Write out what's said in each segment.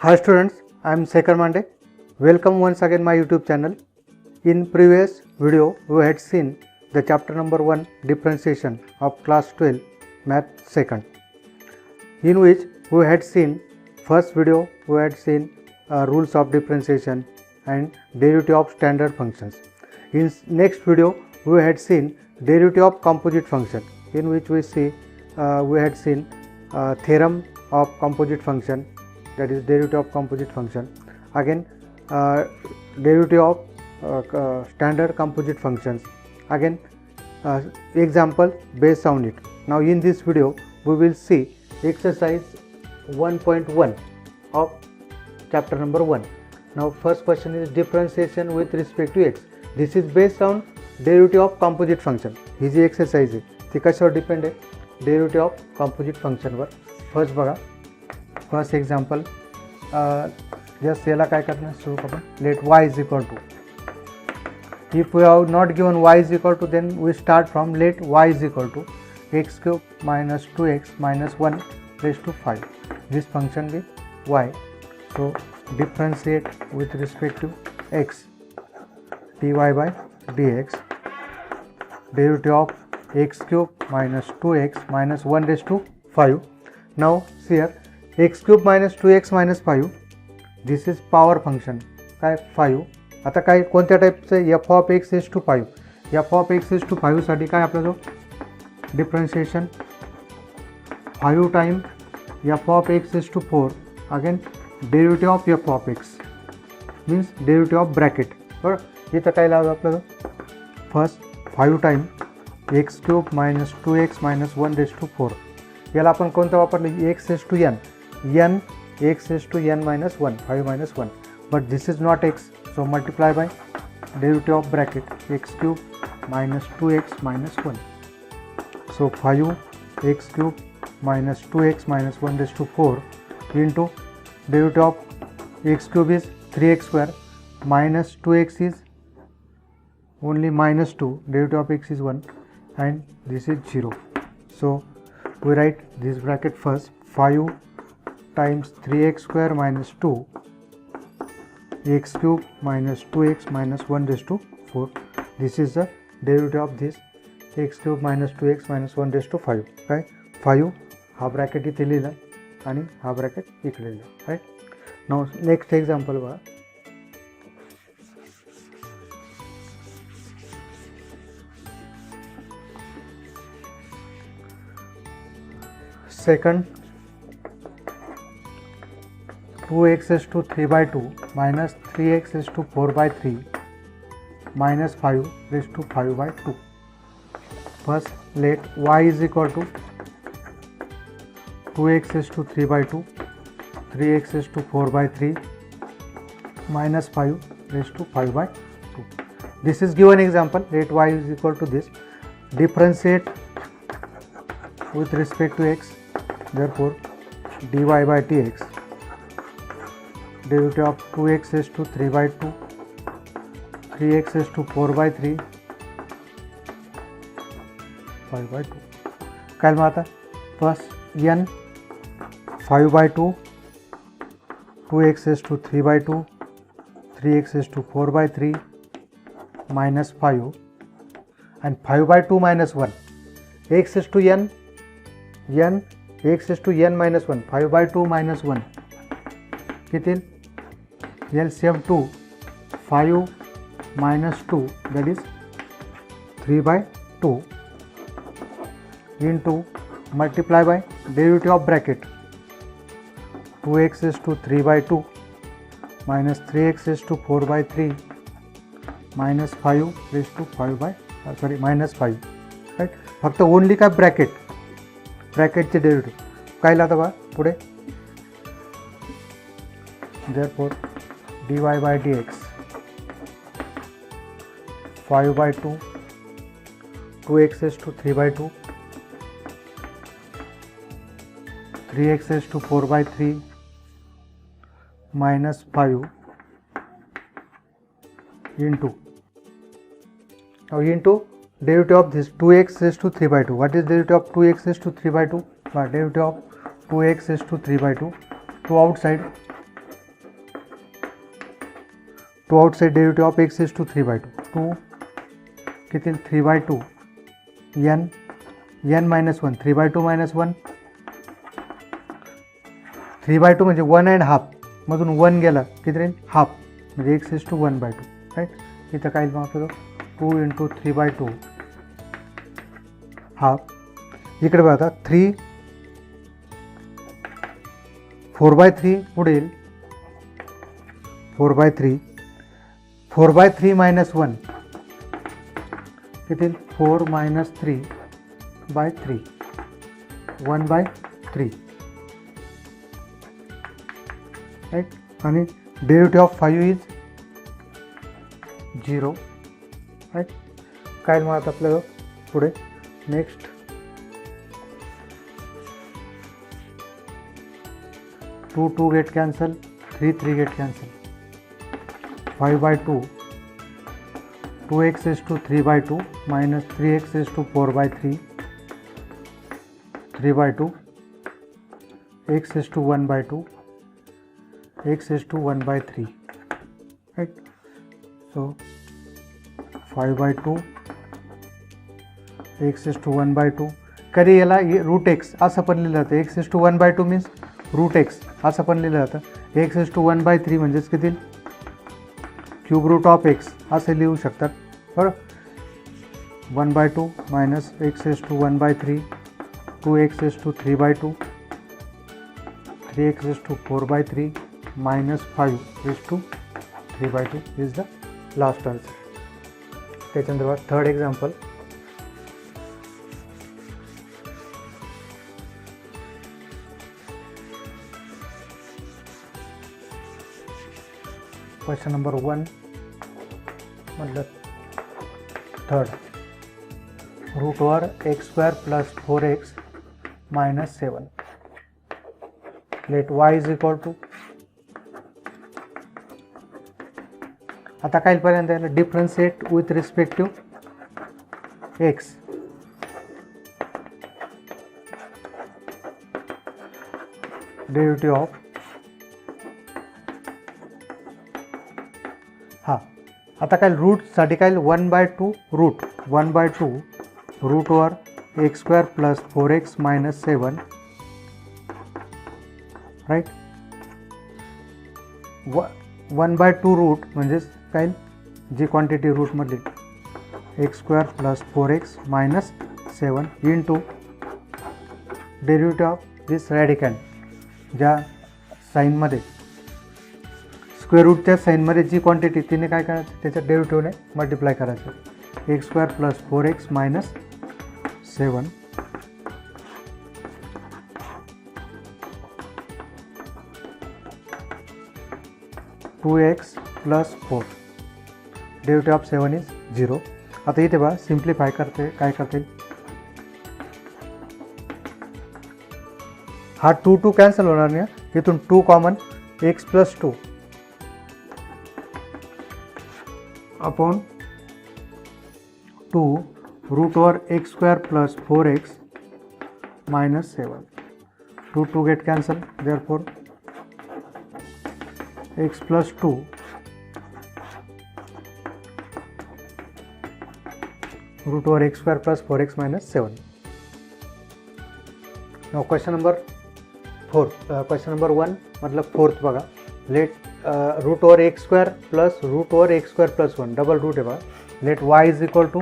Hi students, I am Shekhar Mande. Welcome once again my YouTube channel. In previous video we had seen the chapter number 1 differentiation of class 12 math second, in which we had seen first video we had seen rules of differentiation and derivative of standard functions. In next video we had seen derivative of composite function, in which we had seen theorem of composite function, that is derivative of composite function. Again derivative of standard composite functions. Again example based on it. Now in this video we will see exercise 1.1 of chapter number 1. Now first question is differentiation with respect to x. This is based on derivative of composite function. ही जी exercise आहे ती कशावर depend आहे? Derivative of composite फंक्शनवर. First बघा, first example just याला काय करणार सुरू करू. Let y is equal to, if we have not given y is equal to, then we start from let y is equal to x cube minus 2x minus 1 raised to 5. This function with y. So differentiate with respect to x dy by dx, derivative of x cube minus 2x minus 1 raised to 5. Now here x cube minus 2x minus 5, this is power function काय 5. आता काय कोणत्या टाईपचं f of x is to 5. f of x is to 5 साठी काय आपला जो differentiation 5 time f of x is to 4, again derivative of f of x means derivative of bracket. बरं इथं काय लावलं आपलं first 5 time x cube minus 2x minus 1 raise to 4. याला आपण कोणतं वापरलं? X s to n, n x s to n minus 1, 5 minus 1. But this is not x, so multiply by derivative of bracket x cube minus 2x minus 1. So 5 x cube minus 2x minus 1 raise to 4 into derivative of x cube is 3x square minus 2x is only minus 2, derivative of x is 1, and this is 0. So we write this bracket first. 5 times 3x square minus 2 x cube minus 2x minus 1 raised to 4. This is the derivative of this x cube minus 2x minus 1 raised to 5. काय 5 हा bracket इथे लिहिला आणि हा bracket इकडे लिहिला. Right. Now next example बघा. Second, 2x is to 3 by 2 minus 3x is to 4 by 3 minus 5 raised to 5 by 2. First, let y is equal to 2x is to 3 by 2, 3x is to 4 by 3 minus 5 raised to 5 by 2. This is given example. Let y is equal to this. Differentiate with respect to x. Therefore dy by dx, derivative of 2x is to 3 by 2, 3x is to 4 by 3, 5 by 2. काय मग आता first n 5 by 2, 2x is to 3 by 2, 3x is to 4 by 3 minus 5 and 5 by 2 minus 1, x is to n x is to n minus 1, 5 by 2 minus 1 किती LCM 2, 5 minus 2 that is 3 by 2 into multiply by derivative of bracket 2x is to 3 by 2 minus 3x is to 4 by 3 minus 5 is to 5 by minus 5. Right. फक्त only काय ब्रॅकेटचे derivative काय लावता बा पुढे. therefore dy by dx 5 by 2, 2x is to 3 by 2, 3x is to 4 by 3 minus 5 into derivative of this 2x is to 3 by 2. What is derivative of 2x is to 3 by 2? Derivative of 2x is to 3 by 2. To outside to outside derivative of x is to 3/2 to किती 3/2 n -1 3/2 - 1 3/2 म्हणजे 1.5 मधून 1 गेला किती राहील half म्हणजे x is to 1/2 right. इथं काय माफ होतं 2 × 3/2 हाफ. इकडे बघा आता 4/3 पुढे येईल 4/3 4/3 - 1 किती 4 - 3/3 1/3 राईट. आणि डेरिव्हेटिव्ह ऑफ 5 इज 0 राईट. काय मग आता आपल्याला पुढे next 2 2 get cancel 3 3 get cancel 5/2 2x is to 3/2 minus 3x is to 4/3 3/2 x is to 1/2 x is to 1/3 right. So 5/2 x is to 1/2 कधी याला रूट एक्स असं पण लिहिलं जातं. x is to 1/2 means root x असं पण लिहिलं जातं. x is to 1/3 म्हणजेच किती क्यूब रूट ऑफ एक्स असे लिहू शकतात बरं. 1/2 minus x is to 1/3 2x is to 3/2 3x is to 4/3 minus 5 is to 3/2 is the last answer. त्याच्यानंतर थर्ड एक्झाम्पल क्वेश्चन नंबर 1 मतलब third root over x² + 4x - 7 let y is equal to. आता काय पर्यंत याला differentiate with respect to x. Derivative of हां आता काय रूटसाठी काय 1/2 root 1/2 root over x² + 4x - 7 right. 1/2 root म्हणजेच काय जी क्वांटिटी रूटमधली x² + 4x - 7 into derivative of this radicand ज्या साईनमध्ये स्क्वेअर रूटच्या साईनमध्ये जी क्वांटिटी तिने काय करायचं त्याच्या डेरिव्हेटिव्हने मल्टिप्लाय करायचं. x² + 4x - 7 2x + 4 derivative of 7 is 0. आता इथे बघा सिम्प्लिफाय करते काय करते हा 2 2 कॅन्सल होणार नाही. इथून 2 common x + 2 upon 2 root over x² + 4x - 7 2 2 get cancel therefore x + 2 root over x² + 4x - 7. Now question number 4 question number 1 मतलब फोर्थ बघा let root over x² + root over x² + 1 double root आहे बघा. Let y is equal to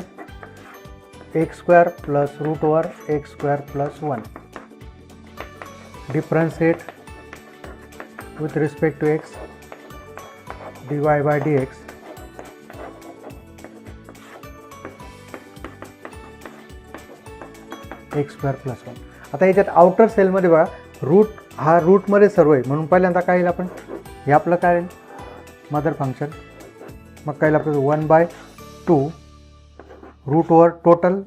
x² + root over x² + 1 differentiate with respect to x dy/dx x² + 1. आता याच्यात outer सेलमध्ये बघा root हा रूटमध्ये सर्व आहे म्हणून पहिल्यांदा काय येईल आपण हे आपलं काय मदर फंक्शन मग काय आपलं 1/2 root over total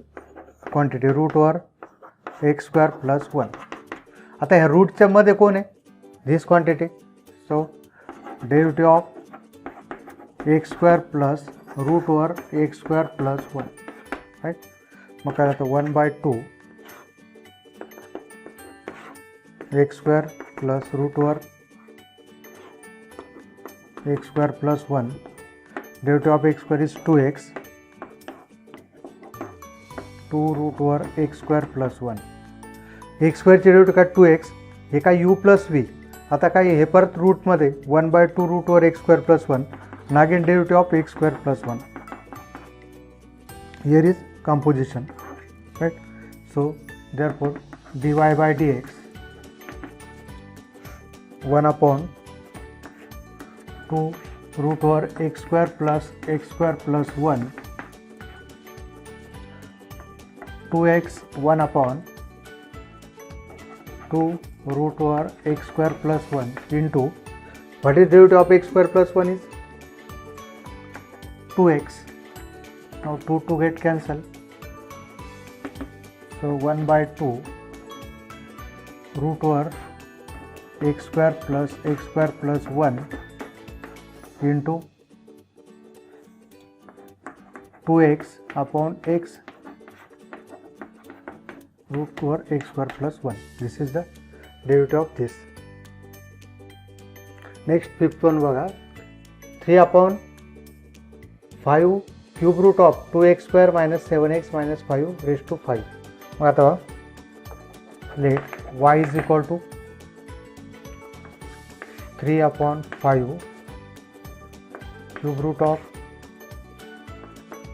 quantity root over x² + 1. आता ह्या रूटच्या मध्ये कोण आहे this quantity. So derivative of x² + root over x² + 1 right. मग काय आता 1/2 x² + root over x² + 1 derivative of x square is 2x 2 root over x square plus 1. X स्क्वेअरचे डेरिव्हेटिव्ह काय 2x, हे काय u प्लस v. आता काय हे परत रूटमध्ये 1/2 root over x square plus 1 नागेन derivative of x square plus 1. Here is composition, right? So therefore dy by dx 1 upon 2 root over x square plus 1 2x 1 upon 2 root over x square plus 1 into what is derivative of x square plus 1 is 2x. Now 2 get cancelled. So 1/2 root over x square plus 1 into 2x upon x root over x square plus 1. This is the derivative of this. Next fifth one बघा 3 upon 5 cube root of 2x square minus 7x minus 5 raised to 5. मग आता let y is equal to 3 upon 5 cube root of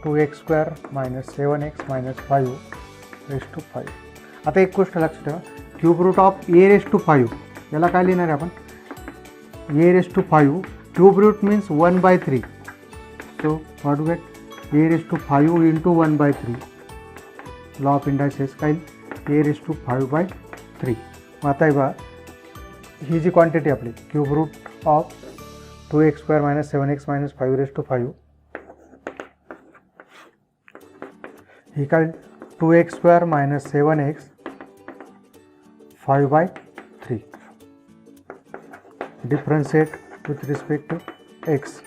2x square minus 7x minus 5 raised to 5. आता एक गोष्ट लक्षात ठेवा, cube root of a raised to 5 याला काय लिहिणार आहे आपण, a raised to 5 cube root means 1/3. So what to get a raised to 5 into 1/3. Law of indices काय a raised to 5/3. मग आता हे बघा ही जी क्वांटिटी आपली cube root of 2x square minus 7x minus 5 raised to 5 ही काय 2x square minus 7x 5/3. Differentiate with respect to x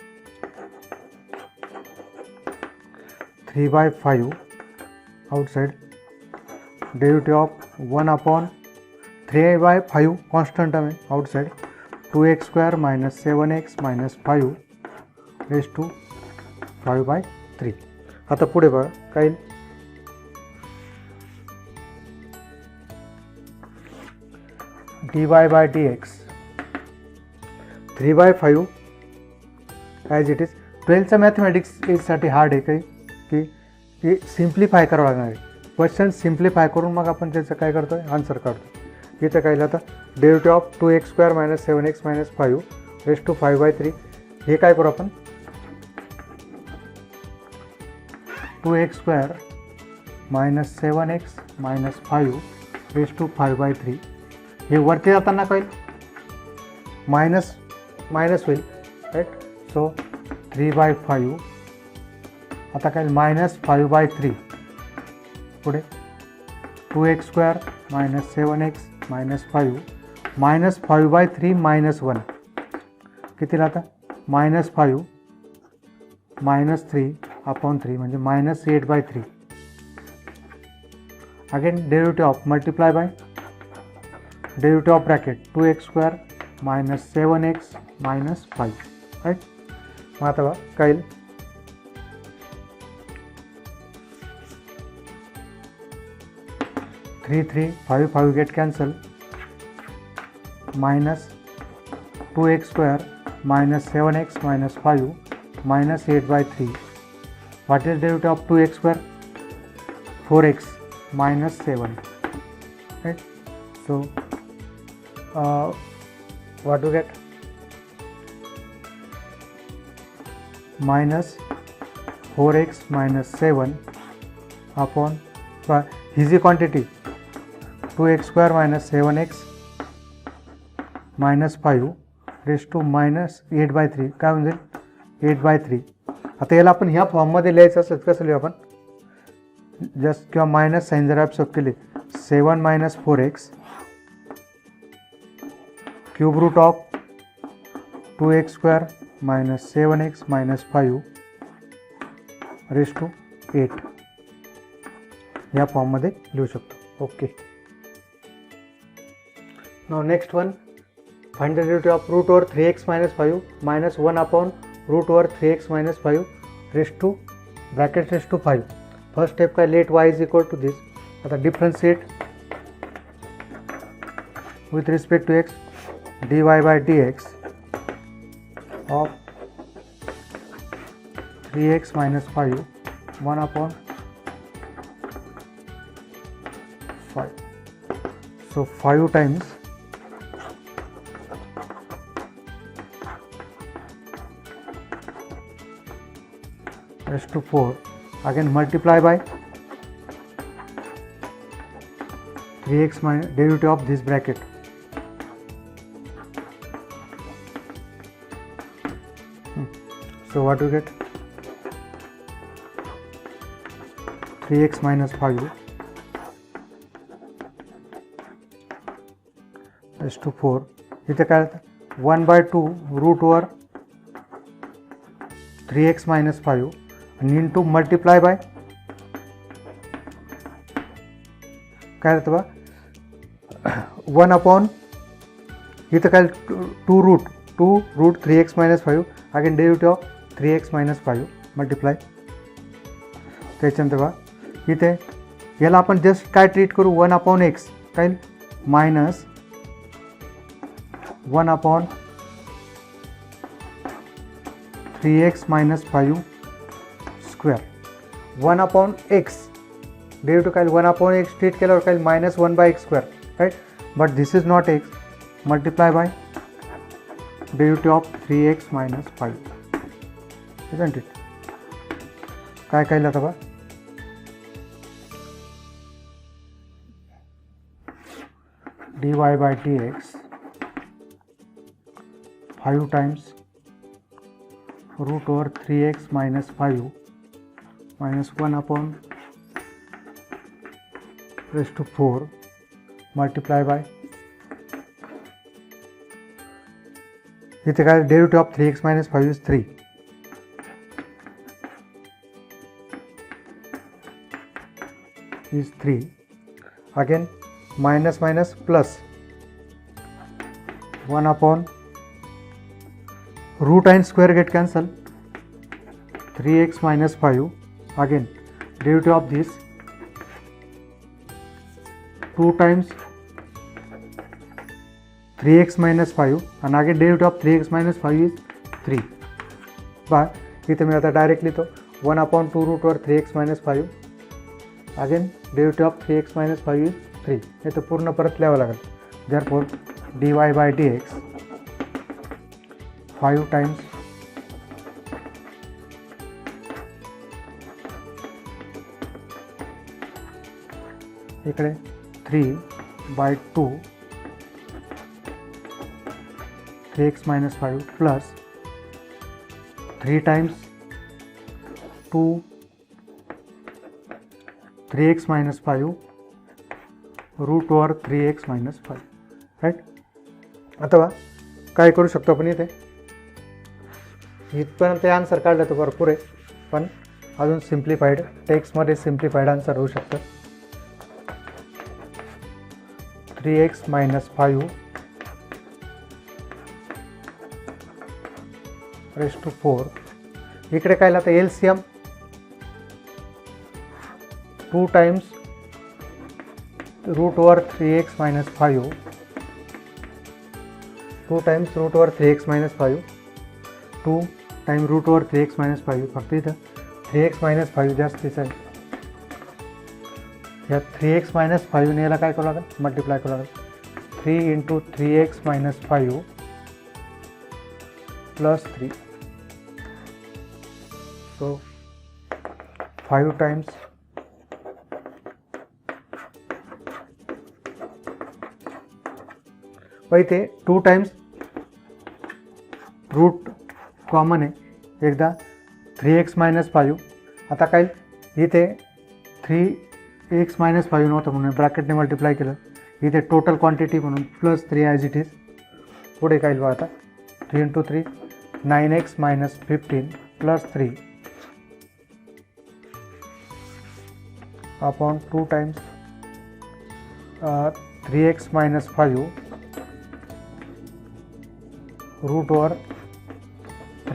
3/5 outside derivative of 1 upon 3/5 constant term outside 2x square minus 7x minus 5 raised to 5/3. आता पुढे बघा काय dy by dx 3/5 as it is. 12th mathematics साठी hard आहे काही की simplify करावं लागणार आहे. क्वेश्चन सिम्प्लिफाय करून मग आपण त्याचं काय करतो आहे आन्सर काढतो. इथं काय आता derivative of 2x square minus 7x minus 5 raised to 5/3. हे काय करू आपण 2x square minus 7x minus 5 raised to 5/3. हे वरती जाताना काय मायनस होईल राईट. सो 3/5 आता काय मायनस 5/3 पुढे 2x square minus 7x minus 5 minus 5/3 minus 1 किती राहता मायनस 5 मायनस 3 अपॉन 3 म्हणजे minus 8/3. Again derivative of multiply by derivative of bracket 2x square minus 7x minus 5 right. मग आता बघा काय 3 5 get cancel minus 2x square minus 7x minus 5 minus 8/3. What is derivative of 2x square? 4x minus 7, right? So what do you get? Minus 4x minus 7 upon easy quantity 2x square minus 7x minus 5 raised to minus 8/3. काय म्हणजे 8/3. आता याला आपण ह्या फॉर्ममध्ये लिहायचं असेल कसं लिहू आपण जस्ट किंवा मायनस साईन जर ॲब्सॉर्ब केले 7 minus 4x cube root of 2x square minus 7x minus 5 raise to 8 या फॉर्ममध्ये लिहू शकतो. Okay. Now next one find the derivative of root over 3x minus 5 minus 1 upon root over 3x minus 5 raised to bracket raised to 5. First step का let y is equal to this. आता differentiate with respect to x dy by dx of 3x minus 5 1 upon 5. So 5 times raised to 4, again multiply by 3x minus derivative of this bracket. So what you get? 3x minus 5 raised to 4. इथे काय 1/2 root over 3x minus 5 आणि into multiply bye काय होतं बा 1 upon इथं काय 2 root 3x minus 5 again derivative of 3x minus 5 multiply. त्याच्यानंतर बा इथे याला आपण जस्ट काय ट्रीट करू 1 अपॉन एक्स काय minus 1 upon 3x minus 5 square. 1 upon x derivative काय 1 अपॉन एक्स ट्रीट केल्यावर काय minus 1/x square right. But this is not x multiply by derivative of 3x minus 5 isn't it. काय केलं आता बा dy by dx 5 times root over 3x minus 5 minus 1 upon raised to 4 multiply by इथे काय derivative of 3x minus 5 is 3. is 3. Again minus minus plus 1 upon root and square get cancel 3x minus 5 again derivative of this 2 times 3x minus 5 and again derivative of 3x minus 5 is 3. but इथे मी आता directly तो 1 upon 2 root over 3x minus 5 again derivative of 3x minus 5 is 3. हे तर पूर्ण परत लिहावं लागेल. Therefore dy by dx 5 times इकडे 3/2 3x minus 5 plus 3 times 2 3x minus 5 root over 3x minus 5 right. अथवा काय करू शकतो आपण इथे इथपर्यंत आन्सर काढलं तर भरपूर आहे पण अजून सिम्प्लिफाईड टेक्स्टमध्ये सिम्प्लिफाईड आन्सर होऊ शकतं. 3x minus 5 raised to 4 इकडे काय लागतं LCM 2 times root over 3x minus 5 2 times root over 3x minus 5 2 times root over 3x minus 5 फक्त इथं 3x minus 5 जास्तीचं आहे. या 3x minus 5 ने याला काय करावं लागेल मल्टिप्लाय करावं लागेल 3 into 3x minus 5 plus 3 so 5 times इथे 2 टाइम्स रूट कॉमन आहे एकदा 3x minus 5 आता काय इथे 3x minus 5 नव्हतं म्हणून ब्रॅकेटने मल्टिप्लाय केलं इथे टोटल क्वांटिटी म्हणून प्लस 3 ॲज इट इज. पुढे काय बघा आता 3 into 3 9x minus 15 plus 3 upon 2 times 3x minus 5 root over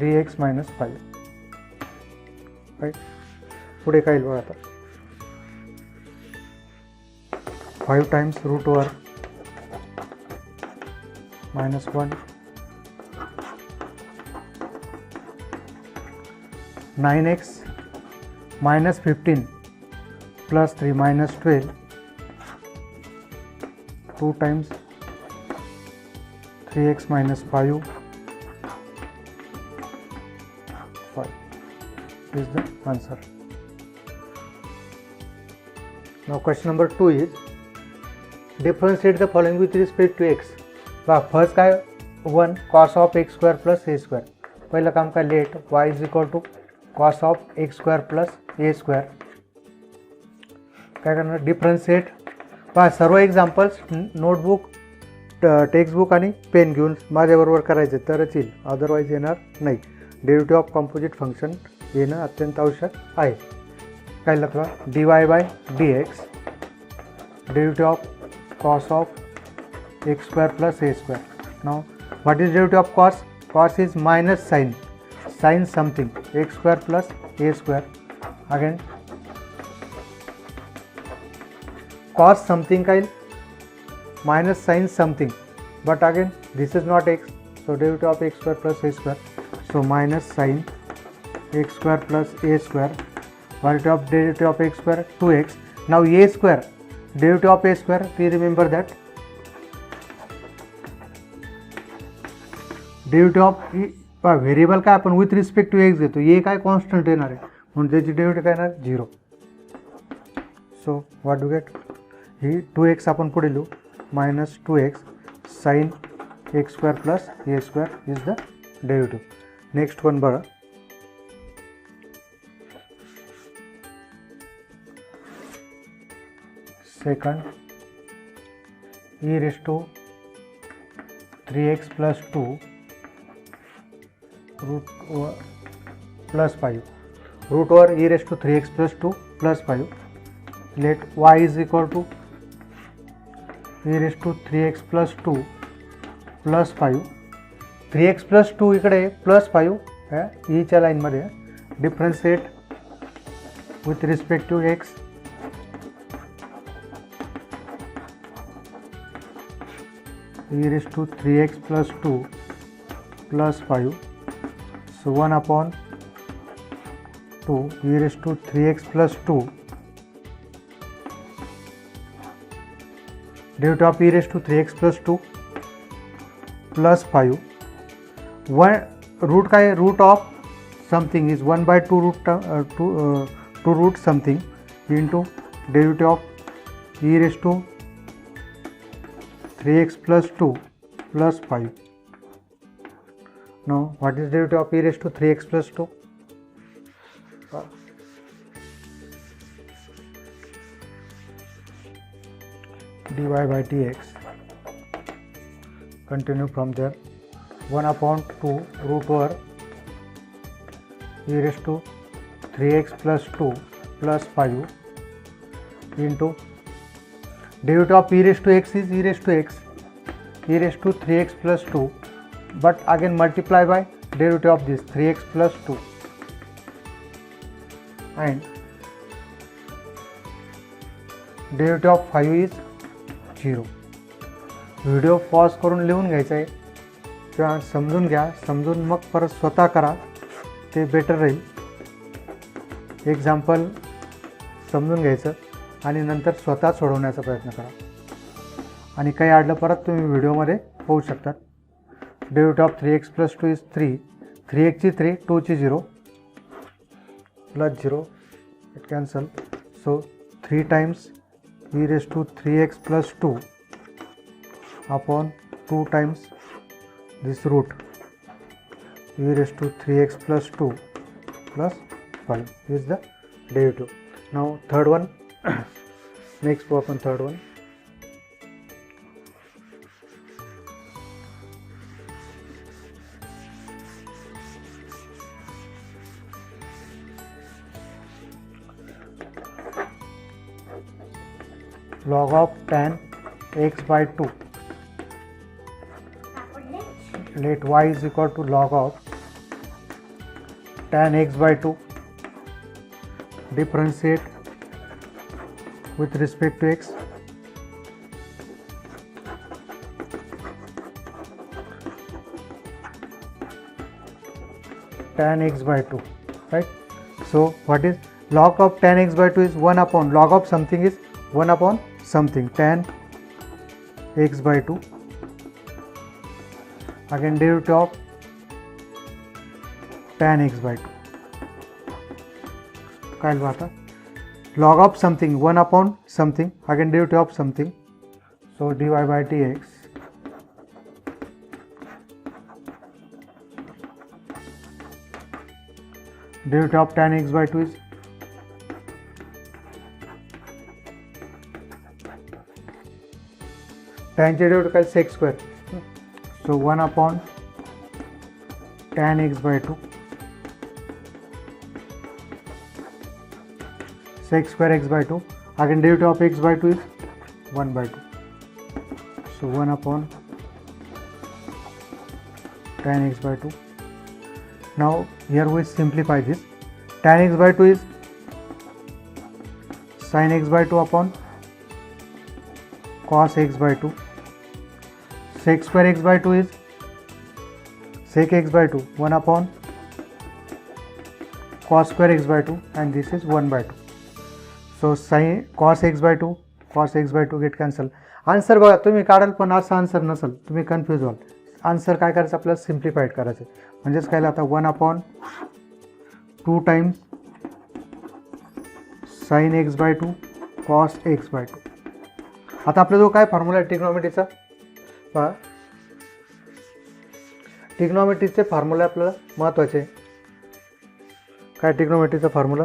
3x - 5 right. पुढे काय येईल बघा आता. 5 times root over -1 9x -15 plus 3 -12 2 times 3x - 5 is the answer. Now question number 2 is differentiate the following with respect to x. First काय 1 cos of x square plus a square. पहिलं काम काय late y is equal to cos of x square plus a square. काय करणार differentiate. पहा सर्व examples notebook textbook आणि pen घेऊन माझ्याबरोबर करायचे तरच येईल, अदरवाईज येणार नाही. डेरिव्हेटिव्ह ऑफ कंपोजिट फंक्शन येणं अत्यंत आवश्यक आहे. काय लक्षात dy by dx derivative of cos of x square plus a square. Now what is derivative of cos? Cos is minus sin something x square plus a square. Again cos something kind minus sin something, but again this is not x, so derivative of x square plus a square, so minus sin x square plus a square. Derivative of x square 2x. Now a square derivative of a square, we remember that derivative of variable काय आपण with respect to x घेतो, ए काय constant येणार आहे म्हणून त्याची derivative काय येणार 0. So what do gate he 2x आपण पुढे लिहू -2x sin x square plus a square is the derivative. Next one बघा. Second e⁻³ plus 2 root plus 5 root over e⁻³ plus 2 plus 5. Let y is equal to e⁻³ plus 2 plus 5. 3x plus 2 इकडे plus 5 आहे ईच्या लाईनमध्ये. Differentiate with respect to x. e⁻³ plus 2 plus 5. So 1/2 e⁻³ plus 2 derivative of e⁻³ plus 2 plus 5. Root काय root of something is 1/2 root something into derivative of e⁻³ plus 2 plus 5. Now what is derivative of e⁻³ plus 2? dy by dx. Continue from there. 1/2 root over e⁻³ plus 2 plus 5 into derivative of e⁻x is e⁻x, e⁻³ plus 2, but again multiply by derivative of this 3x plus 2 and derivative of 5 is 0. Video pause करून लिहून घ्यायचा आहे किंवा समजून घ्या, समजून मग परत स्वतः करा, ते बेटर राहील. एक्झाम्पल समजून घ्यायचं आणि नंतर स्वतः सोडवण्याचा प्रयत्न करा. आणि काही अडलं परत तुम्ही व्हिडिओमध्ये होऊ शकतात. Derivative of 3x plus 2 is 3. 3x ची 3, 2 ची 0 plus 0 it cancel. So 3 times e⁻³ plus 2 upon 2 times this root e⁻³ plus 2 plus 5 is the derivative. Now third one. Next work on third one. Log of tan x by 2. Let y is equal to log of tan x by 2 differentiate with respect to x, tan x by 2, right? So what is log of tan x by 2 is 1 upon log of something is 1 upon something, tan x by 2, again derivative of tan x by 2. काय आता log of something 1 upon something, again derivative of something, so dy by dx derivative of tan x by 2 is tan चे derivative काय sec square, so 1 upon tan x by 2 sec square x by 2, again derivative of x by 2 is 1 by 2, so 1 upon tan x by 2. Now here we simplify this. Tan x by 2 is sin x by 2 upon cos x by 2, sec square x by 2 is sec x by 2 1 upon cos square x by 2, and this is 1 by 2. So sin cos x by 2 get cancel. Answer बघा तुम्ही काढाल पण असं answer नसेल, तुम्ही confuse व्हाल. Answer काय करायचं आपल्याला सिम्प्लिफाईड करायचं, म्हणजेच काय आता 1 upon 2 times sine x by 2 cos x by 2. आता आपला जो काय फॉर्म्युला आहे ट्रिग्नोमेट्रीचा, पहा ट्रिग्नोमेट्रीचे फॉर्म्युला आपल्याला महत्त्वाचे. काय ट्रिग्नोमेट्रीचा formula,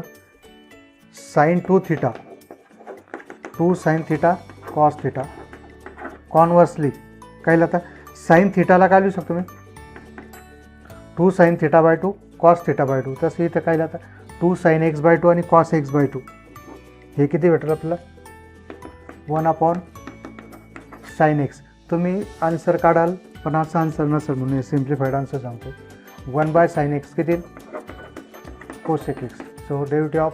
sine 2 theta 2 sine theta cos theta, conversely काय आता साइन थीटाला काय लिहू शकतो मी 2 sine theta by 2 cos theta by 2. तसं इथं काय आता 2 साइन एक्स बाय 2 आणि कॉस एक्स बाय 2, हे किती भेटेल आपल्याला 1 अपॉन साइन एक्स. तुम्ही आन्सर काढाल पण असं आन्सर नसेल म्हणून सिम्प्लिफाईड आन्सर सांगतो. 1 बाय साइन एक्स किती cosec x, so derivative of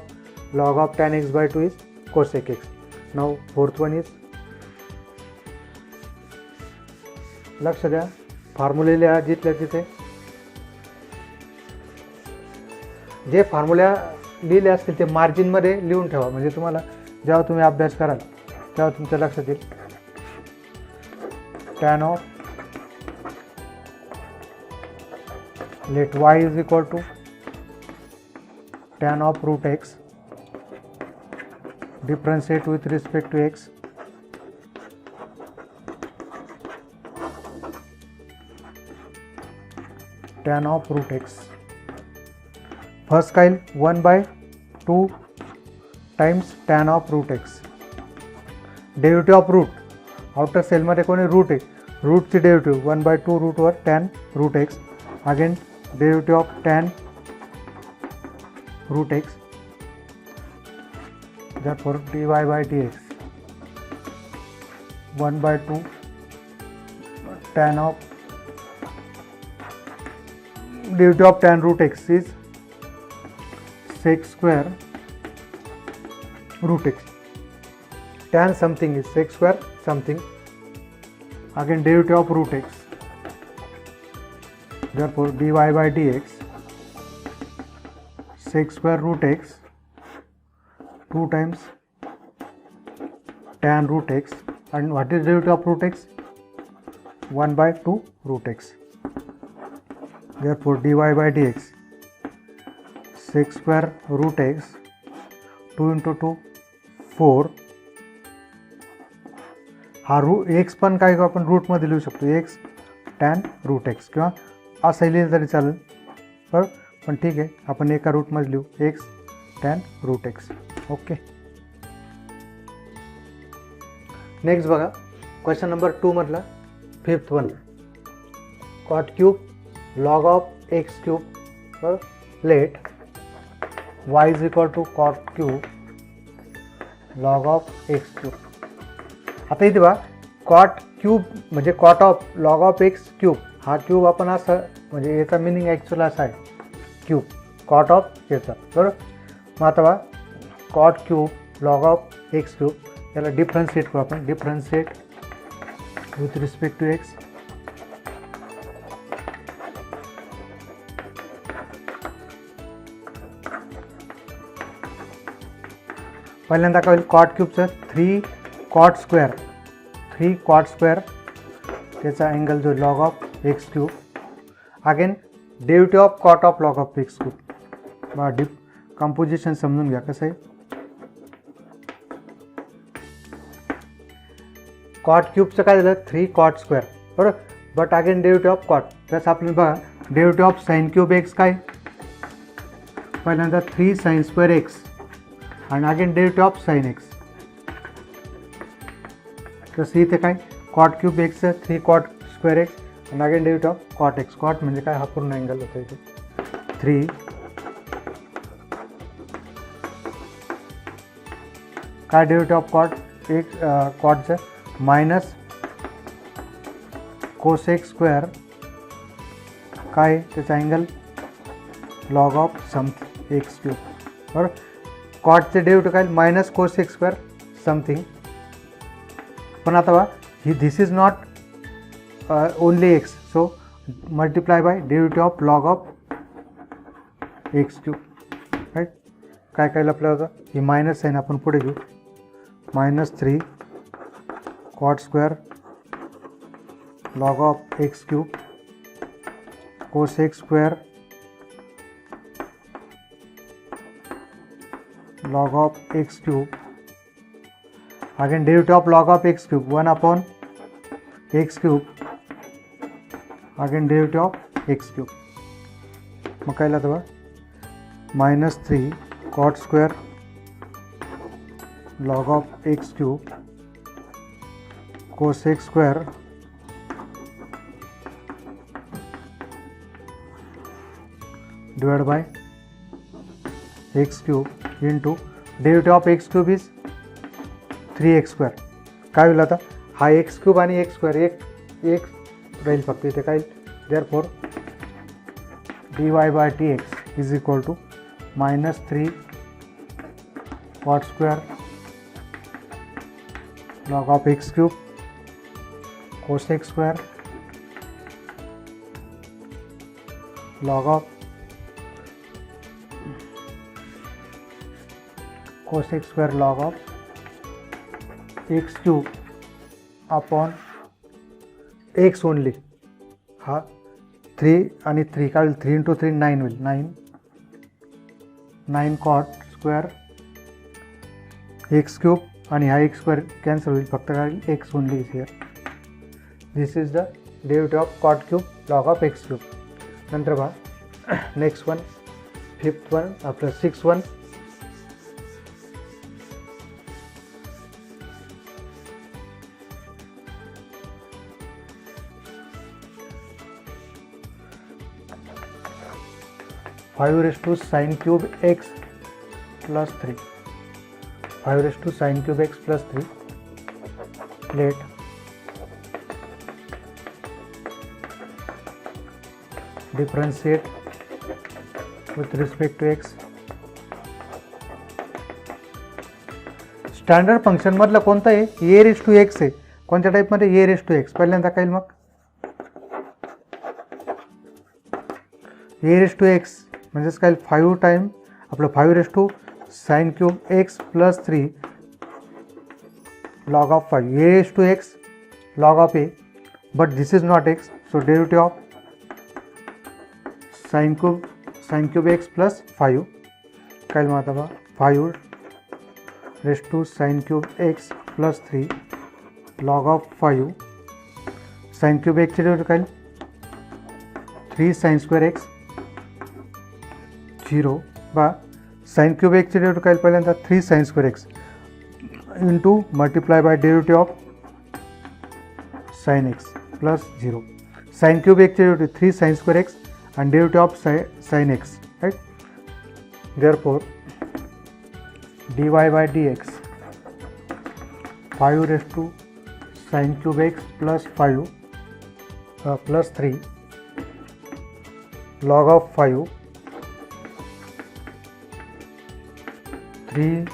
log of tan x by 2 is cosec x. Now fourth one is, लक्ष द्या फॉर्म्युले लिहा जिथल्या तिथे, जे फॉर्म्युला लिहिले असतील ते मार्जिनमध्ये लिहून ठेवा, म्हणजे तुम्हाला जेव्हा तुम्ही अभ्यास कराल तेव्हा तुमच्या लक्षात येईल. tan of let y is equal to tan of root x differentiate with respect to x, tan of root x. First kind 1 by 2 times tan of root x, derivative of root outer cell मध्ये कोणी root आहे, रूटची derivative 1 by 2 root वर tan root x, again derivative of tan root x, therefore dy by dx 1 by 2 tan of derivative of tan root x is sec square root x. Tan something is sec square something, again derivative of root x, therefore dy by dx sec square root x 2 times tan root x, and what is derivative of root x 1 by 2 root x, therefore dy by dx sec square root x 2 into 2 4. हा x पण काय आपण रूटमध्ये लिहू शकतो, x tan root x किंवा असं लिहिलं तरी चालेल, बरं पण ठीक आहे आपण एका रूटमध्ये लिहू x tan root x. Okay, next बघा क्वेश्चन नंबर 2 मधला fifth one, cot cube log of x cube, बरं let y is equal to cot cube log of x cube. आता इथे बघा कॉट क्यूब म्हणजे cot of log of x cube, हा cube आपण असं म्हणजे याचा मिनिंग ॲक्च्युअल असा आहे क्यूब, कॉट ऑफ याचा, बरोबर. मग आता बघा cot cube log of x cube याला डिफरन्शिएट करू आपण. Differentiate with respect to x. पहिल्यांदा काय होईल, कॉट क्यूबचं 3 कॉट स्क्वेअर, 3 कॉट स्क्वेअर त्याचा अँगल जो log of x cube. Again derivative of cot of log of x cube. बघा कंपोजिशन समजून घ्या कसं आहे. कॉट क्यूबचं काय झालं 3 कॉट स्क्वेअर, बरोबर. But again derivative of cot. तसं आपल्याला बघा derivative of sine cube x काय, पहिल्यांदा 3 साइन स्क्वेअर एक्स आणि again derivative of sine x. तसं इथे काय कॉट क्यूब एक्सचं 3 कॉट स्क्वेअर एक्स आणि again derivative of cot x. Cot म्हणजे काय, हा पूर्ण अँगल होतो इथे. 3 काय डेरिव्हेटिव्ह ऑफ कॉट एक कॉटचं मायनस कोसेक स्क्वेअर काय त्याचा angle log of some x cube, बरोबर. कॉटचे डेरिव्हेटिव्ह काय मायनस कोसेक स्क्वेअर समथिंग. पण आता बघा ही this is not only x, so multiply by derivative of log of x cube, right. काय काय आपल्याला ही मायनस साईन आपण पुढे घेऊ. -3 cot square log of x cube cosec square log of x cube. Again derivative of log of x cube 1 upon x cube. Again derivative of x cube. मग काय लागतं बघा -3 cot square log of x cube cosec square divided by x cube into derivative of x cube is 3x square. काय होईल आता हा x cube आणि x square एक राहील फक्त इथे काय. Therefore dy/dx is equal to -3 cot square log of x cube cosec square log of cosec square log of x cube upon x only. हा 3 आणि 3 काय होईल 3 × 3 9 होईल. 9 कॉट स्क्वेअर एक्स क्यूब आणि हा एक्स स्क्वेअर कॅन्सल होईल, फक्त काय x only is here. This is the derivative of cot cube log of x cube. नंतर पहा नेक्स्ट वन, 5th वन आपलं 6th one. Five raise to sine cube x plus 3. 5 raise to sine cube x plus 3. Let differentiate with respect to x. Standard function मधलं कोणतं आहे, ए raise to x आहे. कोणत्या टाईपमध्ये ए raise to x. पहिल्यांदा काय येईल मग ए रेस टू एक्स म्हणजेच काय 5 टाइम आपलं 5 raise to sine cube x plus 3 log of 5. A raise to x log of a, but this is not x, so derivative of sine cube x plus 5 काय मग आता 5 raise to sine cube x plus 3 log of 5. Sine cube एक्सचे derivative काय 3 sine square x 0 बा sign cube एक्सचे derivative काय पहिल्यांदा 3 sine square x into multiply by derivative of sine x plus 0. Sine cube एक्सचे derivative 3 sine square x and derivative of sin x, right? Therefore dy by dx 5 raised to sin cube x plus 5 plus 3 log of 5 3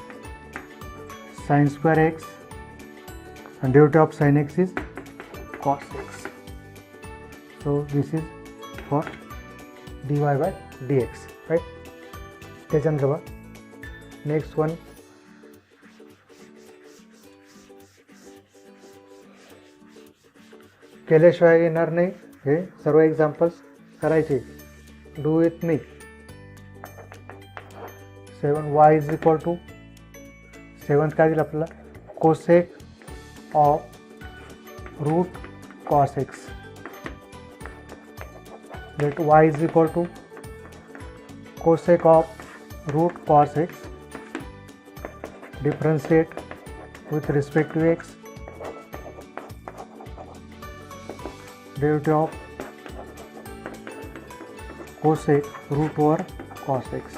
sin square x and derivative of sin x is cos x. So this is for dy by dx, right? त्याच्यानंतर next one केल्याशिवाय येणार नाही, हे सर्व examples करायचे. Do with me. 7y is equal to 7 काय दिलं आपल्याला, cosec of root cos x. Let y is equal to cosec of root cos x, differentiate with respect to x, derivative of cosec root over cos x.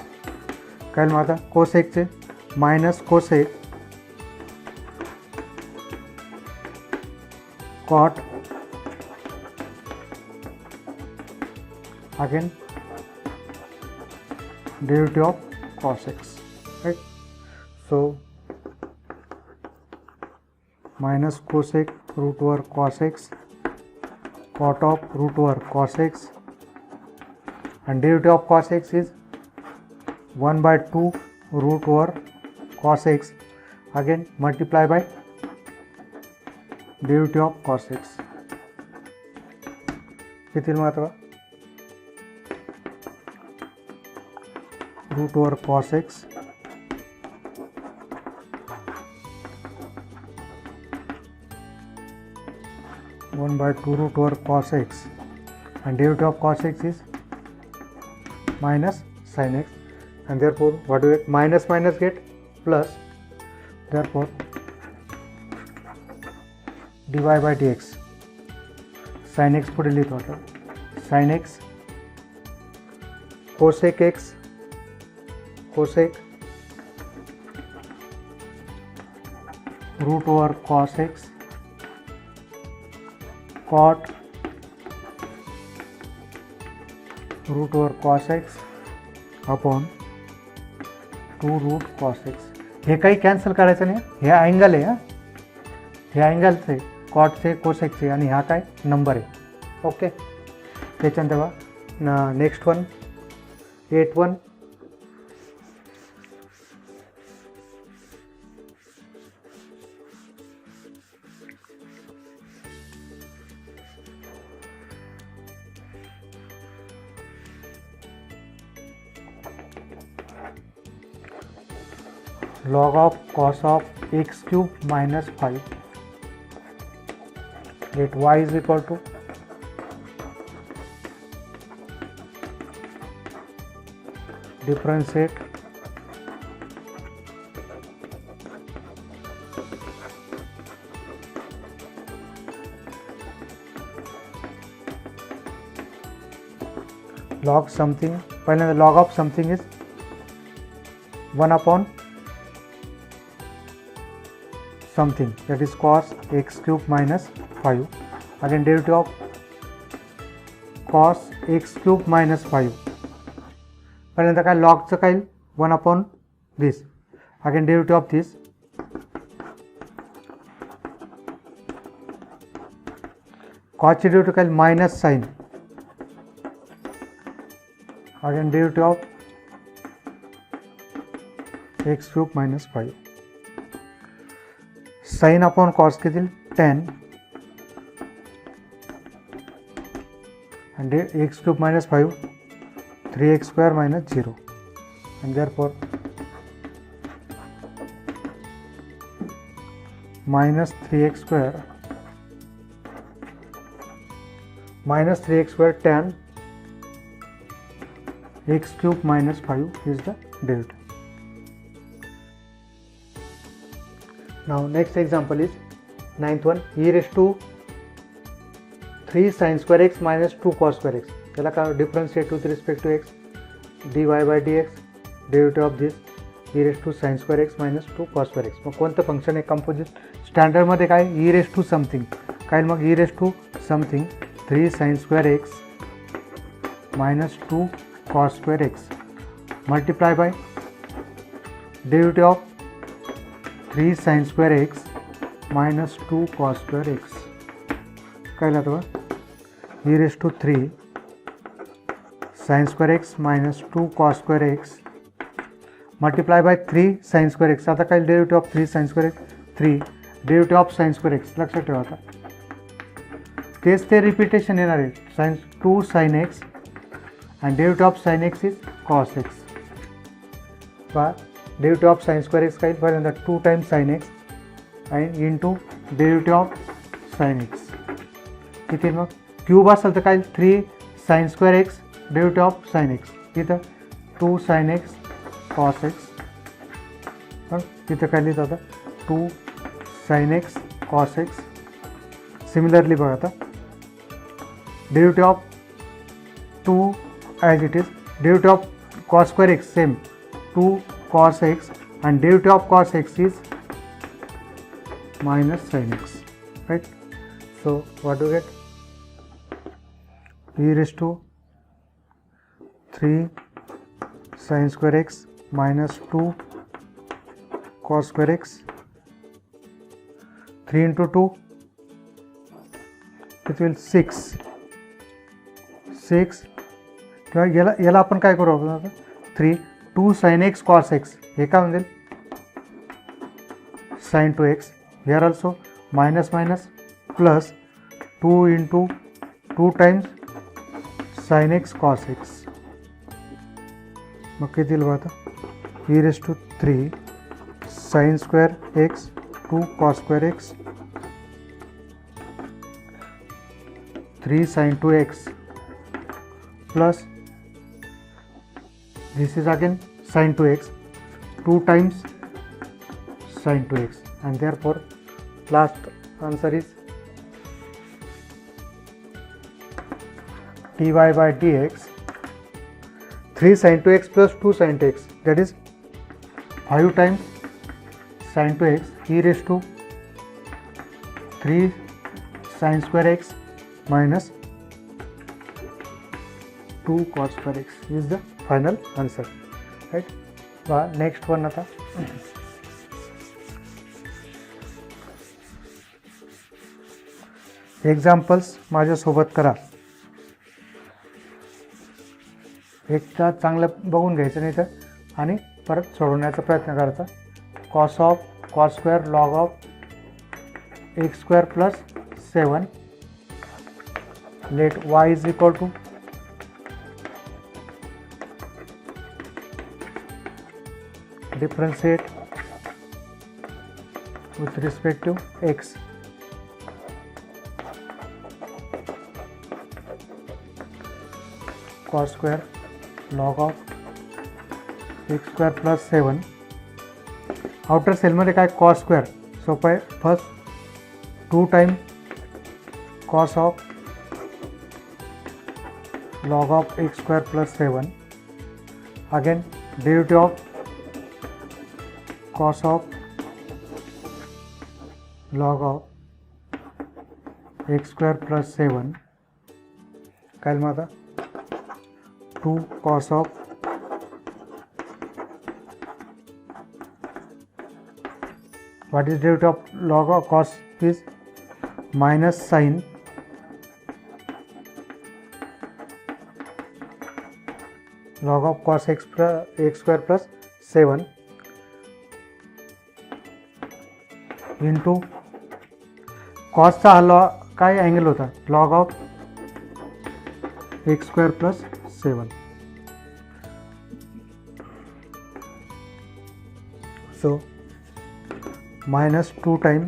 काय मग आता cosec चे minus cosec cot again derivative of cos x, right? So minus cosec root over cos x, cot of root over cos x, and derivative of cos x is 1 by 2 root over cos x, again multiply by derivative of cos x. किती मात्रा root over cos x one by 2 root over cos x, and derivative of cos x is minus sin x, and therefore what do we get, minus minus get plus, therefore dy by dx sin x पुढे लिहितो आता, sin x cosec x cosec root over cos x cot root over cos x upon 2 root cos x. हे काही cancel करायचं नाही, हे angle आहे, हे अँगलचे कॉटचे कोसेकचे आणि हा काय नंबर आहे. ओके, त्याच्यानंतर next one 8-1 log of cos of x cube minus 5, let y is equal to differentiate log something, पहले log of something is 1 upon something, that is cos x cube minus 5, again derivative of cos x cube minus 5, पहिल्यांदा काय logचं काय 1 upon this, again derivative of this, cos चे derivative काय minus sin, again derivative of x cube minus 5, sin upon cos किती 10 and x cube minus 5 3x square minus 0, and therefore minus 3x square 10 x cube minus 5 is the derivative. Now next example is 9th one, e raised to 3 sin square x minus 2 cos square x, त्याला काय differentiate with respect to x, dy by dx, derivative of this e raised to sin square x minus 2 cos square x. मग कोणतं function आहे composite, स्टँडर्डमध्ये काय e raised to something, काय मग e raised to something 3 sin square x minus 2 cos square x multiply by derivative of 3 sin square x minus 2 cos square x काय लागतं बघा, e raised to 3 sin square x minus 2 cos square x multiply by 3 sin square x. आता काय derivative of 3 sin square x 3 derivative of sin square x लक्षात ठेवा. आता तेच ते रिपिटेशन येणार आहे, sin 2 sin x and derivative of sin x is cos x. पहा derivative of sin square x काय पहिल्यांदा 2 times sin x and into derivative of sin x किती मग क्यूब असेल तर काय 3 sin square x derivative of sin x, इथं 2 sin x cos x, इथं काय लिहितं आता 2 sin x cos x. Similarly बघा आता derivative of 2 as it is, derivative of cos square x same 2 cos x and derivative of cos x is minus sin x, right? So what do you get? E raised to 3 sin square x minus 2 cos square x, 3 into 2 it will 6 किंवा याला आपण काय करू आपण आता 3 2 sin x cos x हे काय म्हणजे sin 2x, here also minus minus plus 2 into 2 times sin x cos x मग किती लिहू आता e raised to 3 sin square x 2 cos square x 3 sin 2x plus this is again sin 2x 2 times sin 2x and therefore last answer is dy by dx 3 sin 2x plus 2 sin 2x that is 5 times sin 2x e raised to 3 sin square x minus 2 cos square x is the final answer, right? Next one आता examples माझ्यासोबत करा. एकदा चांगलं बघून घ्यायचं नाही तर आणि परत सोडवण्याचा प्रयत्न करायचा. Cos of cos square log of x square plus 7 let y is equal to differentiate with respect to x. Cos square log of x square plus 7. Outer सेलमध्ये काय cos square सोपं आहे. First 2 times cos of log of x square plus 7. Again derivative of cos of log of x square plus 7 काय आता 2 cos of what is derivative of log of cos is minus sin log of cos x square plus 7 into कॉसचा हा काय angle होता log of x square plus 7. So minus 2 times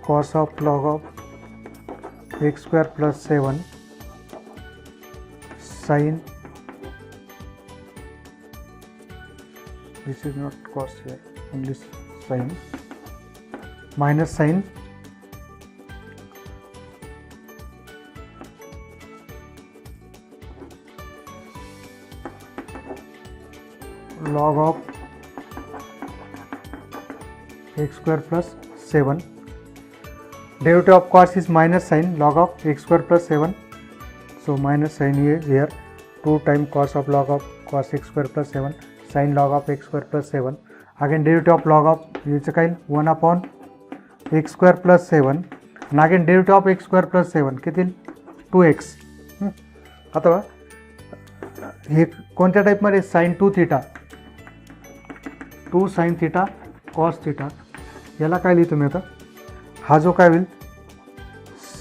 cos of log of x square plus 7 sin, this is not cos here, only sin, minus sin log of x square plus 7. Derivative of cos is minus sin log of x square plus 7. So minus sin is here 2 times cos of log of cos x square plus 7 sine log of x square plus 7. Again derivative of log of याचं काय 1 upon x square plus 7 आणि again derivative of x square plus 7 किती 2x. आता बघा हे कोणत्या टाईपमध्ये sine 2 theta 2 sine theta cos theta. याला काय लिहितो मी आता हा जो काय होईल